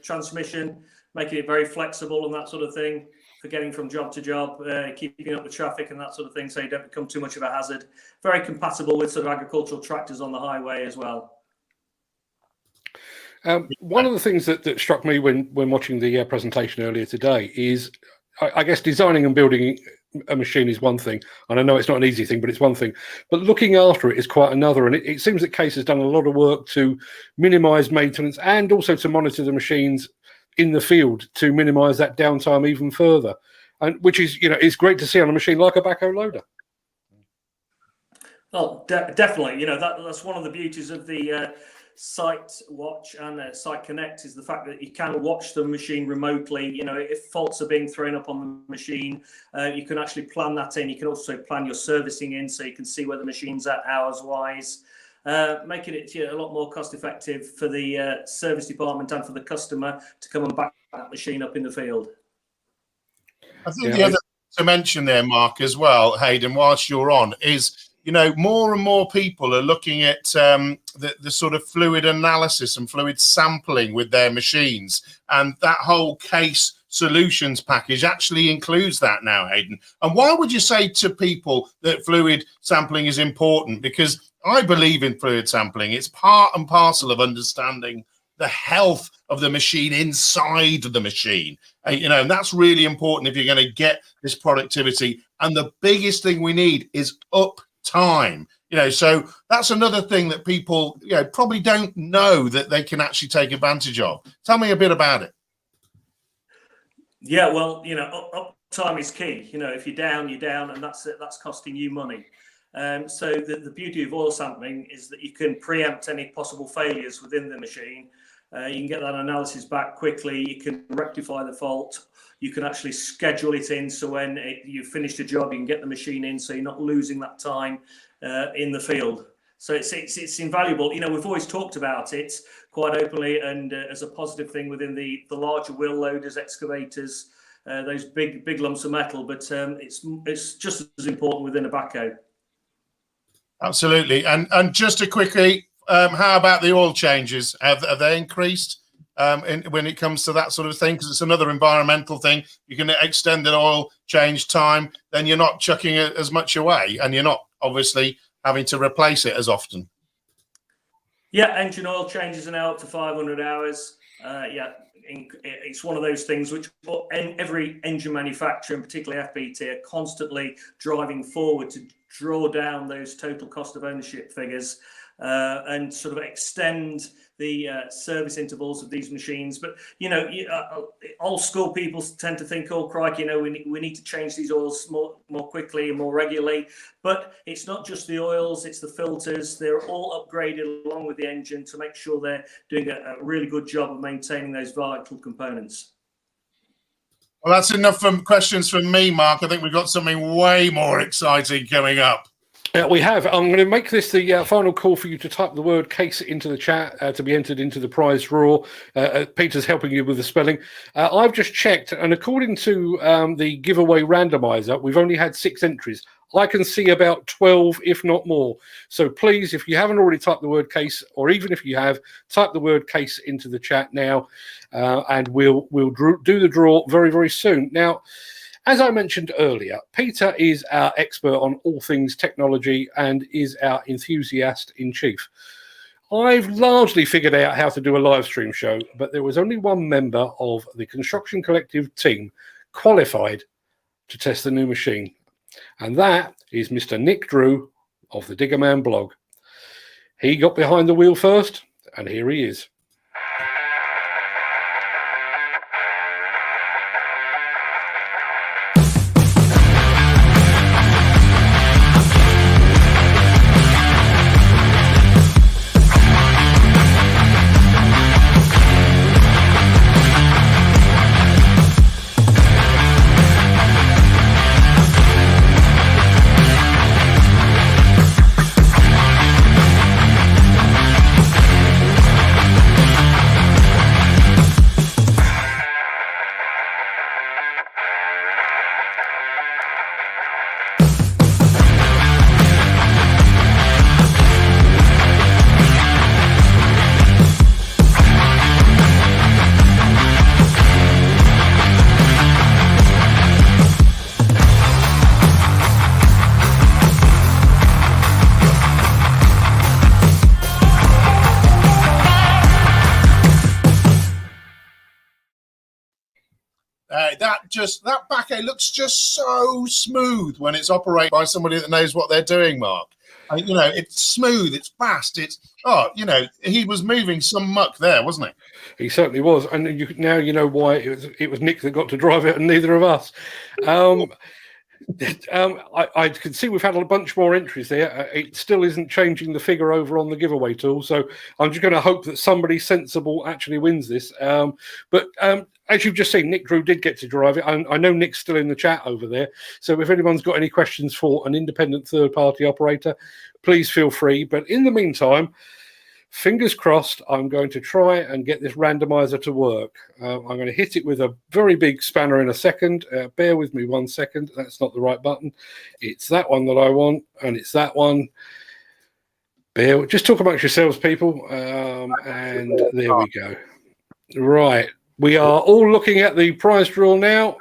transmission, making it very flexible and that sort of thing for getting from job to job, keeping up with traffic and that sort of thing, so you don't become too much of a hazard. Very compatible with sort of agricultural tractors on the highway as well. One of the things that struck me when watching the presentation earlier today is, I guess, designing and building a machine is one thing, and I know it's not an easy thing, but it's one thing. But looking after it is quite another. And it seems that Case has done a lot of work to minimise maintenance and also to monitor the machines in the field to minimise that downtime even further, and which is, you know, is great to see on a machine like a backhoe loader. Well, definitely. You know, that's one of the beauties of the Site Watch and Site Connect is the fact that you can watch the machine remotely. You know, if faults are being thrown up on the machine, you can actually plan that in. You can also plan your servicing in, so you can see where the machine's at hours wise, making it a lot more cost effective for the service department and for the customer to come and back that machine up in the field. I think the other thing to mention there, Mark, as well, Hayden, whilst you're on, is, you know, more and more people are looking at the sort of fluid analysis and fluid sampling with their machines. And that whole Case Solutions package actually includes that now, Hayden. And why would you say to people that fluid sampling is important? Because I believe in fluid sampling. It's part and parcel of understanding the health of the machine inside the machine. You know, and that's really important if you're going to get this productivity. And the biggest thing we need is time, you know, so that's another thing that people, you know, probably don't know that they can actually take advantage of. Tell me a bit about it. Yeah, well, you know, uptime is key. You know, if you're down, and that's costing you money. So the beauty of oil sampling is that you can preempt any possible failures within the machine, You can get that analysis back quickly. You can rectify the fault. You can actually schedule it in, so when you've finished a job, you can get the machine in, so you're not losing that time in the field. So it's invaluable. You know, we've always talked about it quite openly and as a positive thing within the larger wheel loaders, excavators, those big lumps of metal. But it's just as important within a backhoe. Absolutely. And just to quickly, how about the oil changes? Have they increased when it comes to that sort of thing? Because it's another environmental thing. You can extend the oil change time, then you're not chucking it as much away, and you're not obviously having to replace it as often. Yeah, engine oil changes are now up to 500 hours. It's one of those things which every engine manufacturer, and particularly FPT, are constantly driving forward to draw down those total cost of ownership figures and sort of extend the service intervals of these machines. But, you know, old school people tend to think, oh, crikey, you know, we need to change these oils more quickly and more regularly. But it's not just the oils, it's the filters. They're all upgraded along with the engine to make sure they're doing a really good job of maintaining those vital components. Well, that's enough questions from me, Mark. I think we've got something way more exciting coming up. We have. I'm going to make this the final call for you to type the word case into the chat to be entered into the prize draw. Peter's helping you with the spelling. I've just checked, and according to the giveaway randomizer, we've only had 6 entries. I can see about 12, if not more. So please, if you haven't already typed the word case, or even if you have, type the word case into the chat now, and we'll do the draw very, very soon. Now, as I mentioned earlier, Peter is our expert on all things technology and is our enthusiast in chief. I've largely figured out how to do a live stream show, but there was only one member of the Construction Collective team qualified to test the new machine, and that is Mr. Nick Drew of the Diggerman blog. He got behind the wheel first, and here he is. That backhoe looks just so smooth when it's operated by somebody that knows what they're doing, Mark. You know, it's smooth, it's fast, you know, he was moving some muck there, wasn't he? He certainly was, and now you know why it was Nick that got to drive it and neither of us. I can see we've had a bunch more entries there. It still isn't changing the figure over on the giveaway tool, so I'm just going to hope that somebody sensible actually wins this. But as you've just seen, Nick Drew did get to drive it. I know Nick's still in the chat over there, so if anyone's got any questions for an independent third-party operator, please feel free. But in the meantime, fingers crossed, I'm going to try and get this randomizer to work. I'm going to hit it with a very big spanner in a second. Bear with me 1 second. That's not the right button. It's that one that I want, and it's that one. Just talk amongst yourselves, people. And there we go. Right. We are all looking at the prize draw now.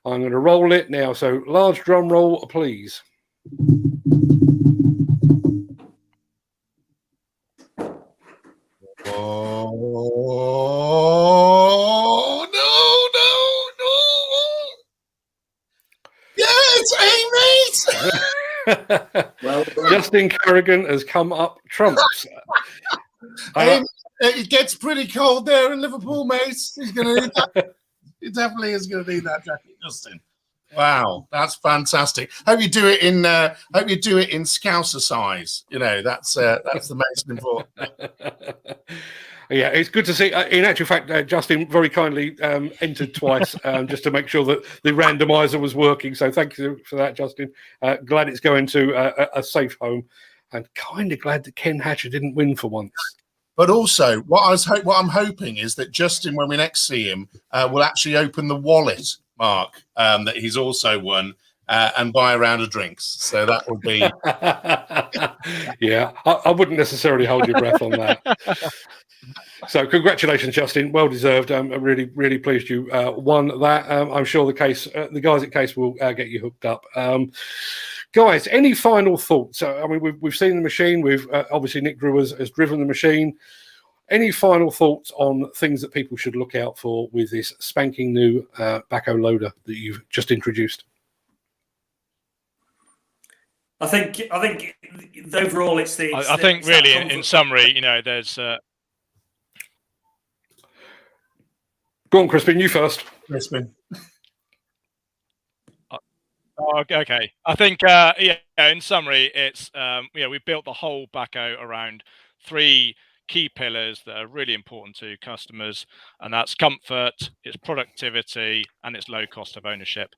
I'm going to roll it now. So large drum roll, please. Oh, no. Yeah, it's Amy. Well, Justin Kerrigan has come up trumps. It gets pretty cold there in Liverpool, mate. He's going to need that. He definitely is going to need that jacket, Justin. Wow, that's fantastic. Hope you do it in Scouser size. You know, that's the most important. Yeah, it's good to see. In actual fact, Justin very kindly entered twice just to make sure that the randomizer was working. So thank you for that, Justin. Glad it's going to a safe home, and kind of glad that Ken Hatcher didn't win for once. But also, what I'm hoping is that Justin, when we next see him, will actually open the wallet, Mark, that he's also won, and buy a round of drinks. So that would be. Yeah, I wouldn't necessarily hold your breath on that. So congratulations, Justin. Well deserved. I'm really, really pleased you won that. I'm sure the guys at Case will get you hooked up. Guys, any final thoughts? I mean, we've seen the machine. We've obviously Nick Drew has driven the machine. Any final thoughts on things that people should look out for with this spanking new backhoe loader that you've just introduced? I think overall it's the. I think really, in summary, you know, there's. Go on, Crispin. You first. Crispin. Okay. I think, in summary, it's, we built the whole backhoe around 3 key pillars that are really important to customers, and that's comfort, it's productivity, and it's low cost of ownership.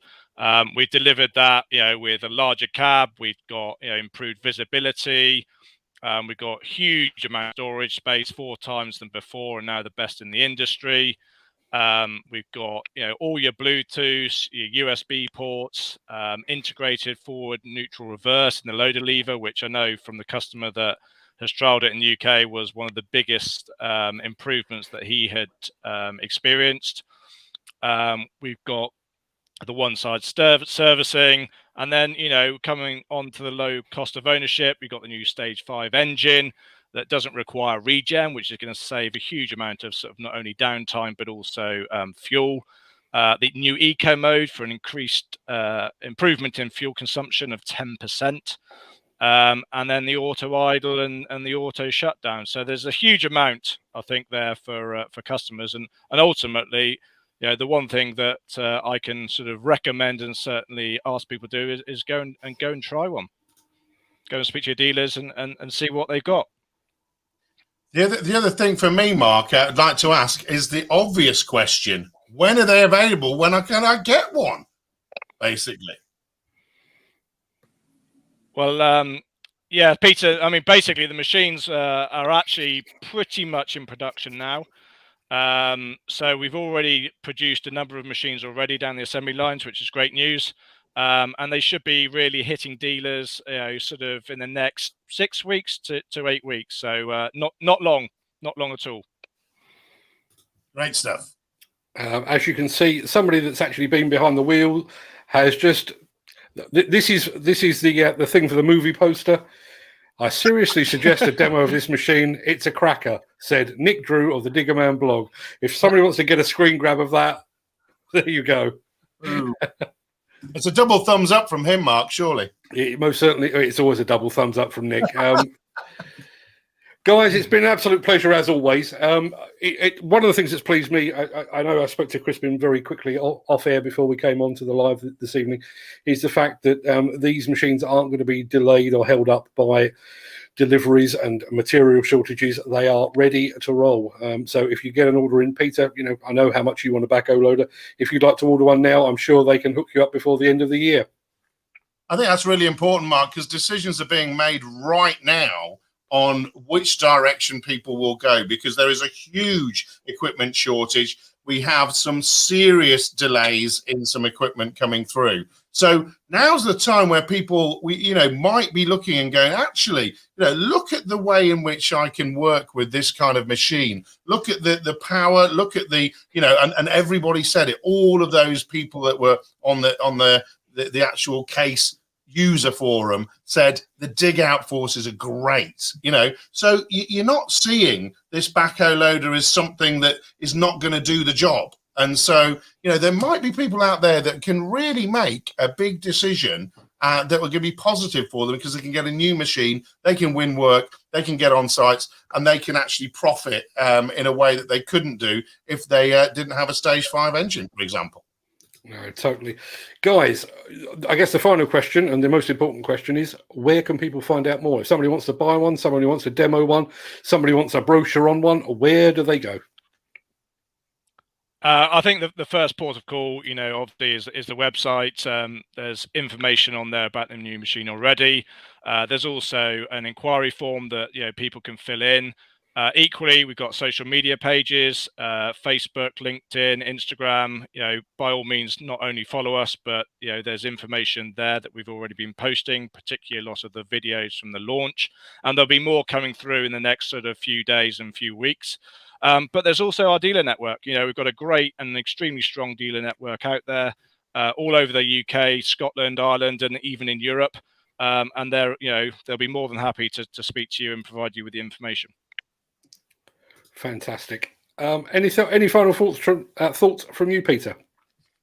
We delivered that, with a larger cab. We've got, improved visibility. We've got huge amount of storage space, 4 times than before, and now the best in the industry. We've got all your Bluetooth, your USB ports, integrated forward, neutral, reverse, and the loader lever, which I know from the customer that has trialed it in the UK was one of the biggest improvements that he had experienced. We've got the one-side servicing, and then coming on to the low cost of ownership, we've got the new Stage 5 engine that doesn't require regen, which is going to save a huge amount of sort of not only downtime but also fuel. The new eco mode for an increased improvement in fuel consumption of 10%, and then the auto idle and the auto shutdown. So there's a huge amount, I think, there for customers, and ultimately, the one thing that I can sort of recommend and certainly ask people to do is go and try one. Go and speak to your dealers and see what they've got. The other thing for me, Mark, I'd like to ask is the obvious question: when are they available? When can I get one? Basically. Well, yeah, Peter. I mean, basically, the machines are actually pretty much in production now. So we've already produced a number of machines already down the assembly lines, which is great news. And they should be really hitting dealers, sort of in the next 6 weeks to 8 weeks. So not long at all. Great stuff. As you can see, somebody that's actually been behind the wheel has just. This is the thing for the movie poster. I seriously suggest a demo of this machine. It's a cracker, said Nick Drew of the Diggerman blog. If somebody wants to get a screen grab of that, there you go. It's a double thumbs up from him, Mark, surely. Most certainly. It's always a double thumbs up from Nick. Guys, it's been an absolute pleasure as always. One of the things that's pleased me, I know I spoke to Crispin very quickly off air before we came on to the live this evening, is the fact that these machines aren't going to be delayed or held up by deliveries and material shortages. They are ready to roll. So if you get an order in, Peter, I know how much you want a backhoe loader. If you'd like to order one now, I'm sure they can hook you up before the end of the year. I think that's really important, Mark, because decisions are being made right now on which direction people will go, because there is a huge equipment shortage. We have some serious delays in some equipment coming through. So now's the time where people, might be looking and going, actually, look at the way in which I can work with this kind of machine. Look at the power, look at the, and everybody said it, all of those people that were on the actual Case user forum said the dig out forces are great. So you're not seeing this backhoe loader as something that is not going to do the job. And so there might be people out there that can really make a big decision that will going to be positive for them, because they can get a new machine, they can win work, they can get on sites, and they can actually profit in a way that they couldn't do if they didn't have a Stage 5 engine, for example. No, totally. Guys, I guess the final question and the most important question is, where can people find out more? If somebody wants to buy one, somebody wants to demo one, somebody wants a brochure on one, where do they go? I think the first port of call, obviously is the website. There's information on there about the new machine already. There's also an inquiry form that people can fill in. Equally, we've got social media pages, Facebook, LinkedIn, Instagram. By all means, not only follow us, but there's information there that we've already been posting, particularly a lot of the videos from the launch, and there'll be more coming through in the next sort of few days and few weeks. But there's also our dealer network. We've got a great and extremely strong dealer network out there, all over the UK, Scotland, Ireland, and even in Europe. And they'll be more than happy to speak to you and provide you with the information. Fantastic. Any final thoughts from you, Peter?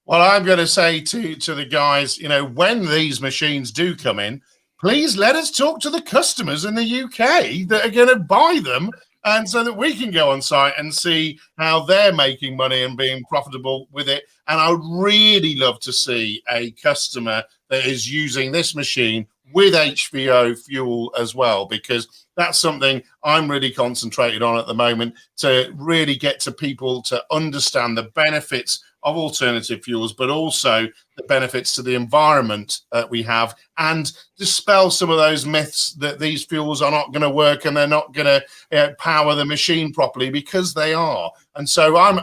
Well, I'm going to say to the guys, when these machines do come in, please let us talk to the customers in the UK that are going to buy them, and so that we can go on site and see how they're making money and being profitable with it. And I would really love to see a customer that is using this machine with HVO fuel as well, because that's something I'm really concentrated on at the moment, to really get to people to understand the benefits of alternative fuels, but also the benefits to the environment that we have, and dispel some of those myths that these fuels are not going to work and they're not going to power the machine properly, because they are. And so I'm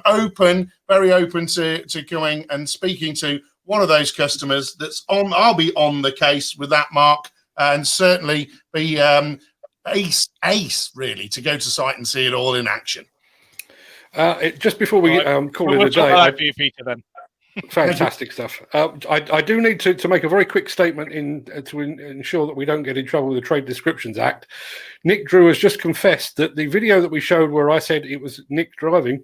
very open to going and speaking to one of those customers I'll be on the case with that, Mark, and certainly be ace really to go to site and see it all in action. Just before we call it a day, for you, Peter, then. Fantastic stuff. I do need to make a very quick statement to ensure that we don't get in trouble with the Trade Descriptions Act. Nick Drew has just confessed that the video that we showed where I said it was Nick driving,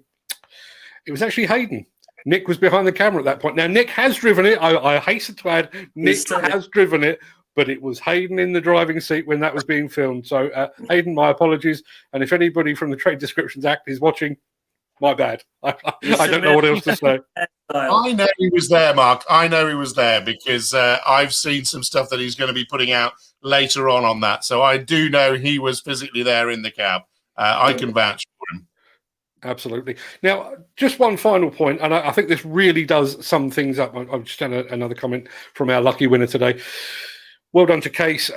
it was actually Hayden. Nick was behind the camera at that point. Now, Nick has driven it. I hasten to add, Nick has driven it, but it was Hayden in the driving seat when that was being filmed. So, Hayden, my apologies. And if anybody from the Trade Descriptions Act is watching, my bad. I don't know what else to say. I know he was there, Mark. I know he was there because I've seen some stuff that he's going to be putting out later on that. So I do know he was physically there in the cab. I can vouch for him. Absolutely. Now, just one final point, and I think this really does sum things up. I've just done another comment from our lucky winner today. Well done to Case.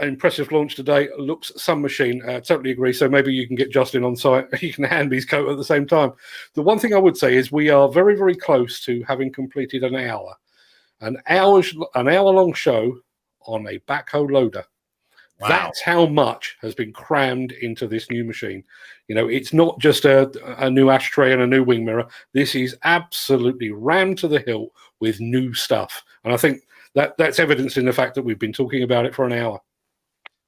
Impressive launch today. Looks some machine. Totally agree. So maybe you can get Justin on site. You can hand his coat at the same time. The one thing I would say is we are very, very close to having completed an hour-long show on a backhoe loader. Wow. That's how much has been crammed into this new machine. It's not just a new ashtray and a new wing mirror. This is absolutely rammed to the hilt with new stuff. And I think that's evidence in the fact that we've been talking about it for an hour.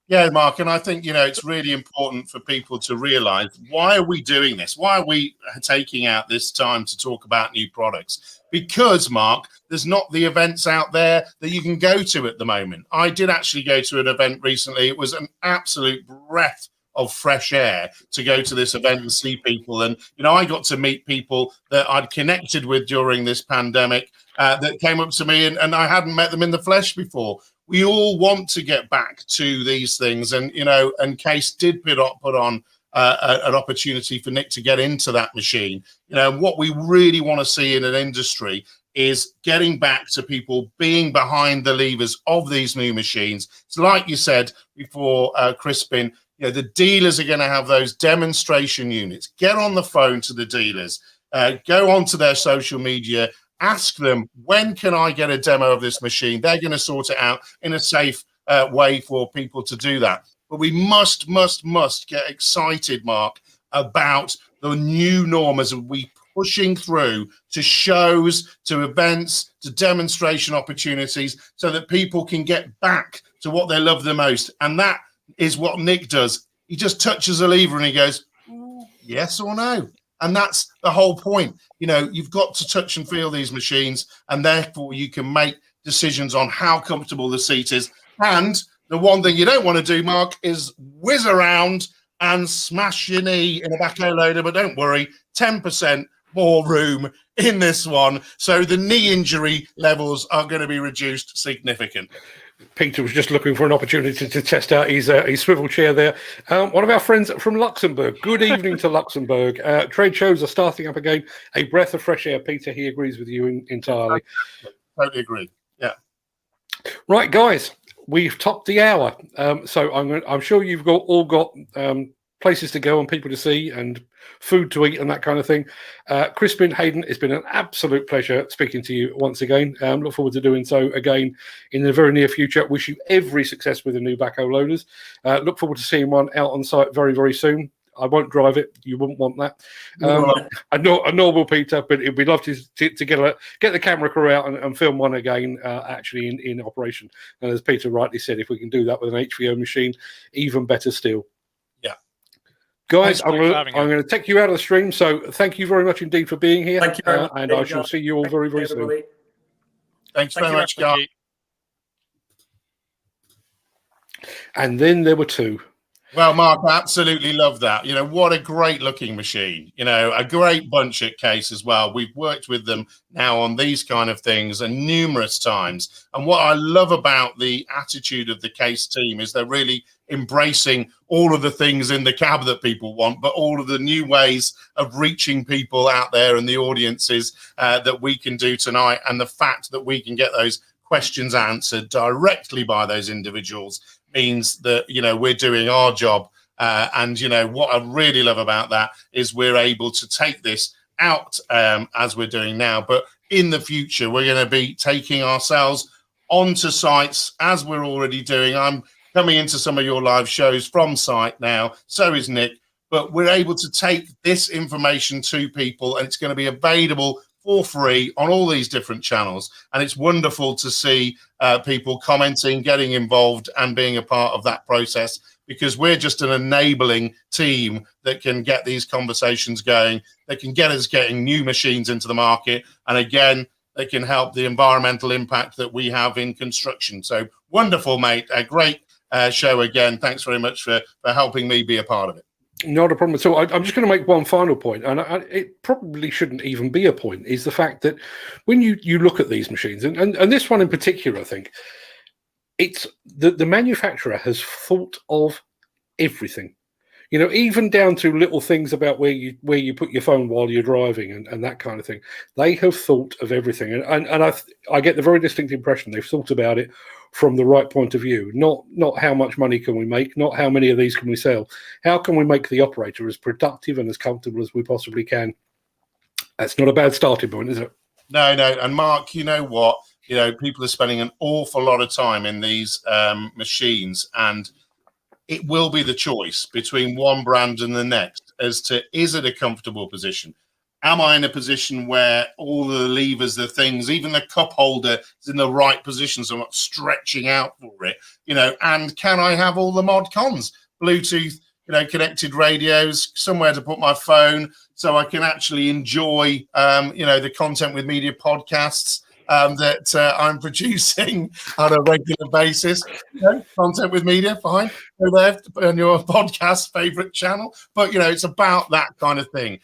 Yeah, Mark, and I think, it's really important for people to realize, why are we doing this? Why are we taking out this time to talk about new products? Because, Mark, there's not the events out there that you can go to at the moment. I did actually go to an event recently. It was an absolute breath of fresh air to go to this event and see people. And, I got to meet people that I'd connected with during this pandemic that came up to me, and I hadn't met them in the flesh before. We all want to get back to these things. And, and Case did put on an opportunity for Nick to get into that machine. What we really want to see in an industry is getting back to people being behind the levers of these new machines. So like you said before, Crispin, the dealers are going to have those demonstration units. Get on the phone to the dealers, go onto their social media, ask them, when can I get a demo of this machine? They're going to sort it out in a safe way for people to do that. But we must get excited, Mark, about the new norm as we pushing through to shows, to events, to demonstration opportunities, so that people can get back to what they love the most. And that is what Nick does. He just touches a lever and he goes, yes or no. And that's the whole point. You've got to touch and feel these machines, and therefore you can make decisions on how comfortable the seat is. And the one thing you don't want to do, Mark, is whiz around and smash your knee in a backhoe loader. But don't worry, 10% more room in this one. So the knee injury levels are going to be reduced significantly. Peter was just looking for an opportunity to test out his swivel chair there. One of our friends from Luxembourg. Good evening to Luxembourg. Trade shows are starting up again. A breath of fresh air. Peter, he agrees with you entirely. Totally agree. Yeah. Right, guys, we've topped the hour. So I'm sure you've all got places to go and people to see and food to eat and that kind of thing. Crispin, Hayden, it's been an absolute pleasure speaking to you once again. Look forward to doing so again in the very near future. Wish you every success with the new backhoe loaders. Look forward to seeing one out on site very, very soon. I won't drive it. You wouldn't want that. I nor will Peter, but it'd be lovely to get the camera crew out and film one again, actually in operation. And as Peter rightly said, if we can do that with an HVO machine, even better still. Guys, I'm going to take you out of the stream. So thank you very much indeed for being here. Thank you very much. And I shall see you all very, very soon. Thanks very much, guys. And then there were two. Well, Mark, I absolutely love that. You know, what a great looking machine. You know, a great bunch at Case as well. We've worked with them now on these kind of things and numerous times. And what I love about the attitude of the Case team is they're really embracing all of the things in the cab that people want, but all of the new ways of reaching people out there and the audiences that we can do tonight. And the fact that we can get those questions answered directly by those individuals means that, you know, we're doing our job. And, you know, what I really love about that is we're able to take this out as we're doing now. But in the future, we're going to be taking ourselves onto sites as we're already doing. I'm coming into some of your live shows from site now. So is Nick. But we're able to take this information to people, and it's going to be available for free on all these different channels. And it's wonderful to see people commenting, getting involved and being a part of that process, because we're just an enabling team that can get these conversations going, that can get us getting new machines into the market. And again, they can help the environmental impact that we have in construction. So wonderful, mate. A great show again. Thanks very much for helping me be a part of it. Not a problem at all. I'm just going to make one final point, and it probably shouldn't even be a point, is the fact that when you look at these machines, and this one in particular, I think, it's the manufacturer has thought of everything. You know, even down to little things about where you put your phone while you're driving and that kind of thing. They have thought of everything, and I get the very distinct impression they've thought about it from the right point of view. Not how much money can we make, not how many of these can we sell. How can we make the operator as productive and as comfortable as we possibly can? That's not a bad starting point, is it? No. And Mark, you know what? You know, people are spending an awful lot of time in these machines, and it will be the choice between one brand and the next as to, is it a comfortable position? Am I in a position where all the levers, the things, even the cup holder is in the right position so I'm not stretching out for it, you know, and can I have all the mod cons? Bluetooth, you know, connected radios, somewhere to put my phone so I can actually enjoy, you know, the Content with Media podcasts that I'm producing on a regular basis. You know, Content with Media, fine. Go there on your podcast favorite channel. But, you know, it's about that kind of thing.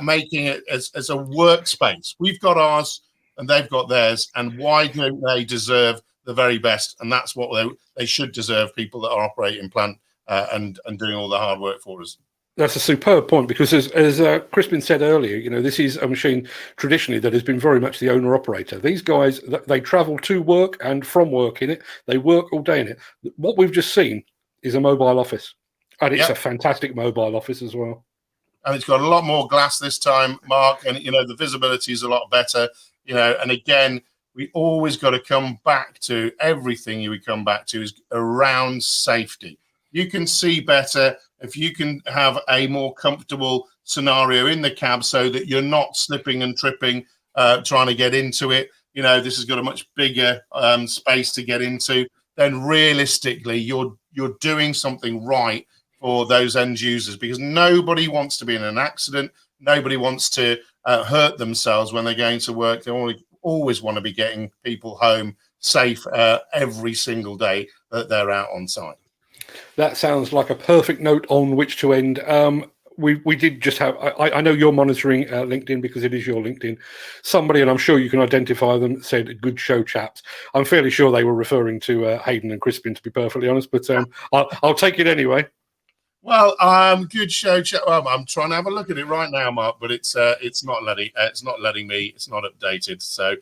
Making it as a workspace. We've got ours and they've got theirs, and why don't they deserve the very best? And that's what they should deserve, people that are operating plant and doing all the hard work for us. That's a superb point, because as Crispin said earlier, you know, this is a machine traditionally that has been very much the owner operator. These guys, they travel to work and from work in it. They work all day in it. What we've just seen is a mobile office, and it's a fantastic mobile office as well. And it's got a lot more glass this time, Mark, and, you know, the visibility is a lot better, you know, and again, we always got to come back to everything we come back to is around safety. You can see better if you can have a more comfortable scenario in the cab so that you're not slipping and tripping, trying to get into it. You know, this has got a much bigger space to get into. Then realistically, you're doing something right for those end users, because nobody wants to be in an accident. Nobody wants to hurt themselves when they're going to work. They always want to be getting people home safe every single day that they're out on site. That sounds like a perfect note on which to end. we did just have. I know you're monitoring LinkedIn because it is your LinkedIn. Somebody, and I'm sure you can identify them, said "good show, chaps." I'm fairly sure they were referring to Hayden and Crispin, to be perfectly honest. But I'll take it anyway. Well, good show. I'm trying to have a look at it right now, Mark, but it's not letting me. It's not updated. So,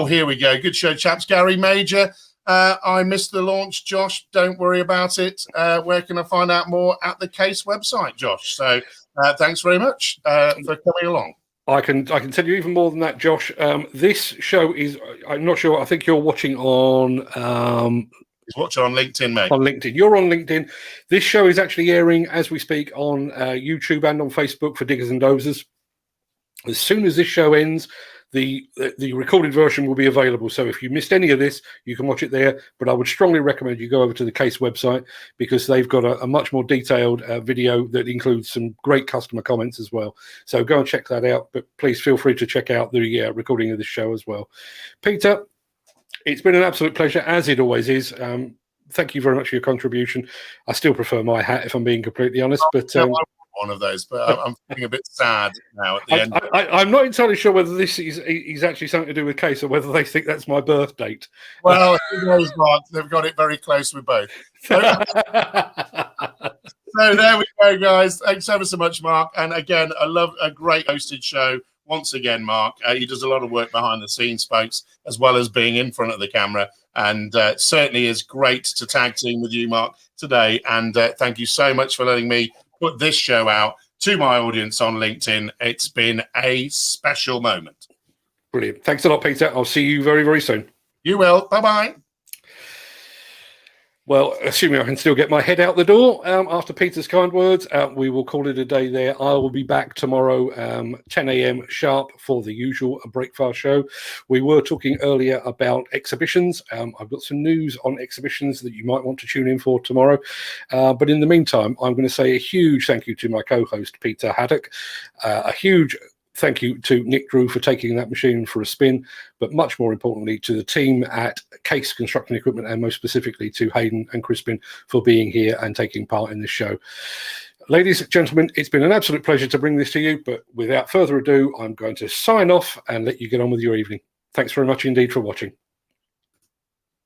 here we go. Good show, chaps. Gary Major. I missed the launch, Josh. Don't worry about it. Where can I find out more? At the Case website, Josh. So thanks very much for coming along. I can tell you even more than that, Josh. This show is, I'm not sure, I think you're watching on He's watching on LinkedIn, mate. On LinkedIn. You're on LinkedIn. This show is actually airing as we speak on YouTube and on Facebook for Diggers and Dozers. As soon as this show ends, the recorded version will be available. So if you missed any of this, you can watch it there. But I would strongly recommend you go over to the Case website because they've got a much more detailed video that includes some great customer comments as well. So go and check that out. But please feel free to check out the recording of this show as well. Peter, it's been an absolute pleasure, as it always is. Thank you very much for your contribution. I still prefer my hat, if I'm being completely honest. But one of those, but I'm feeling a bit sad now at the end. I'm not entirely sure whether this is actually something to do with Case or whether they think that's my birth date. Well, who knows, Mark? They've got it very close with both. So there we go, guys. Thanks ever so much, Mark. And again, I love a great hosted show. Once again, Mark, he does a lot of work behind the scenes, folks, as well as being in front of the camera. And certainly is great to tag team with you, Mark, today. And thank you so much for letting me put this show out to my audience on LinkedIn. It's been a special moment. Brilliant. Thanks a lot, Peter. I'll see you very, very soon. You will. Bye-bye. Well, assuming I can still get my head out the door after Peter's kind words, we will call it a day there. I will be back tomorrow, 10 a.m. sharp for the usual Breakfast show. We were talking earlier about exhibitions. I've got some news on exhibitions that you might want to tune in for tomorrow. But in the meantime, I'm going to say a huge thank you to my co-host, Peter Haddock. A huge thank you to Nick Drew for taking that machine for a spin, but much more importantly to the team at Case Construction Equipment and most specifically to Hayden and Crispin for being here and taking part in this show. Ladies and gentlemen, it's been an absolute pleasure to bring this to you, but without further ado, I'm going to sign off and let you get on with your evening. Thanks very much indeed for watching.